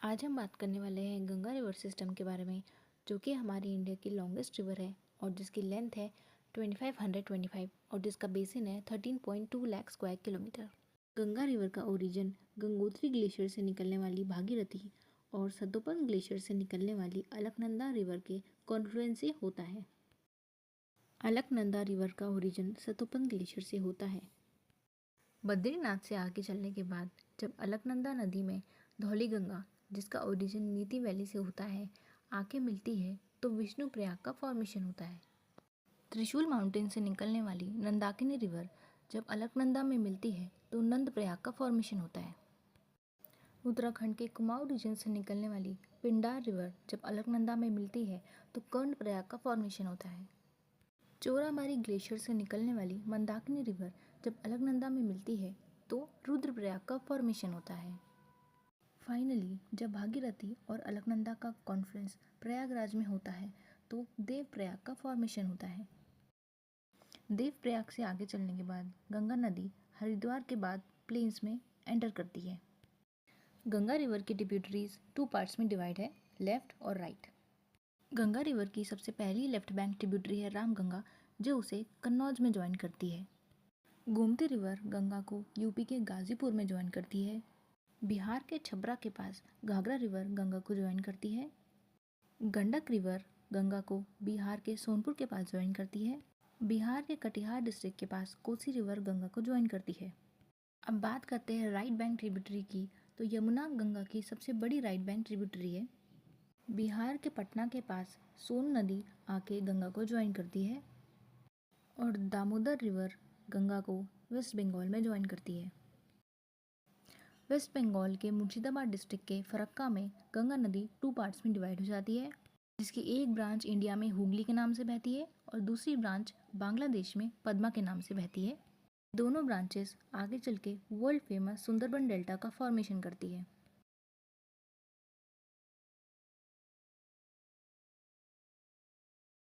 आज हम बात करने वाले हैं गंगा रिवर सिस्टम के बारे में, जो कि हमारी इंडिया की लॉन्गेस्ट रिवर है और जिसकी लेंथ है 2525 और जिसका बेसिन है 13.2 lakh square kilometre. Ganga river का ओरिजिन गंगोत्री ग्लेशियर से निकलने वाली भागीरथी और सतोपन ग्लेशियर से निकलने वाली अलकनंदा रिवर के कॉन्फ्लुएंस से होता है। अलकनंदा रिवर का ओरिजिन सतोपन ग्लेशियर से होता है। बद्रीनाथ से आगे चलने के बाद जब अलकनंदा नदी में धौली गंगा, जिसका ओरिजिन नीति वैली से होता है, आके मिलती है तो विष्णु प्रयाग का फॉर्मेशन होता है। त्रिशूल माउंटेन से निकलने वाली नंदाकिनी रिवर जब अलकनंदा में मिलती है तो नंद प्रयाग का फॉर्मेशन होता है। उत्तराखंड के कुमाऊं रीजन से निकलने वाली पिंडार रिवर जब अलकनंदा में मिलती है तो कर्ण प्रयाग का फॉर्मेशन होता है। चोरामारी ग्लेशियर से निकलने वाली मंदाकिनी रिवर जब अलकनंदा में मिलती है तो रुद्रप्रयाग का फॉर्मेशन होता है। फाइनली जब भागीरथी और अलकनंदा का कॉन्फ्लुएंस प्रयागराज में होता है तो देवप्रयाग का फॉर्मेशन होता है। देवप्रयाग से आगे चलने के बाद गंगा नदी हरिद्वार के बाद प्लेन्स में एंटर करती है। गंगा रिवर की ट्रिब्यूटरीज 2 पार्ट्स में डिवाइड है, लेफ्ट और राइट। गंगा रिवर की सबसे पहली लेफ्ट बैंक ट्रिब्यूटरी है रामगंगा, जो उसे कन्नौज में ज्वाइन करती है। गोमती रिवर गंगा को यूपी के गाजीपुर में ज्वाइन करती है। बिहार के छबरा के पास घाघरा रिवर गंगा को ज्वाइन करती है। गंडक रिवर गंगा को बिहार के सोनपुर के पास ज्वाइन करती है। बिहार के कटिहार डिस्ट्रिक्ट के पास कोसी रिवर गंगा को ज्वाइन करती है। अब बात करते हैं राइट बैंक ट्रिब्यूटरी की, तो यमुना गंगा की सबसे बड़ी राइट बैंक ट्रिब्यूटरी है। बिहार के पटना के पास सोन नदी आके गंगा को ज्वाइन करती है और दामोदर रिवर गंगा को वेस्ट बंगाल में ज्वाइन करती है। वेस्ट बंगाल के मुर्शिदाबाद डिस्ट्रिक्ट के फरक्का में गंगा नदी 2 पार्ट्स में डिवाइड हो जाती है, जिसकी एक ब्रांच इंडिया में हुगली के नाम से बहती है और दूसरी ब्रांच बांग्लादेश में पद्मा के नाम से बहती है। दोनों ब्रांचेस आगे चल के वर्ल्ड फेमस सुंदरबन डेल्टा का फॉर्मेशन करती है।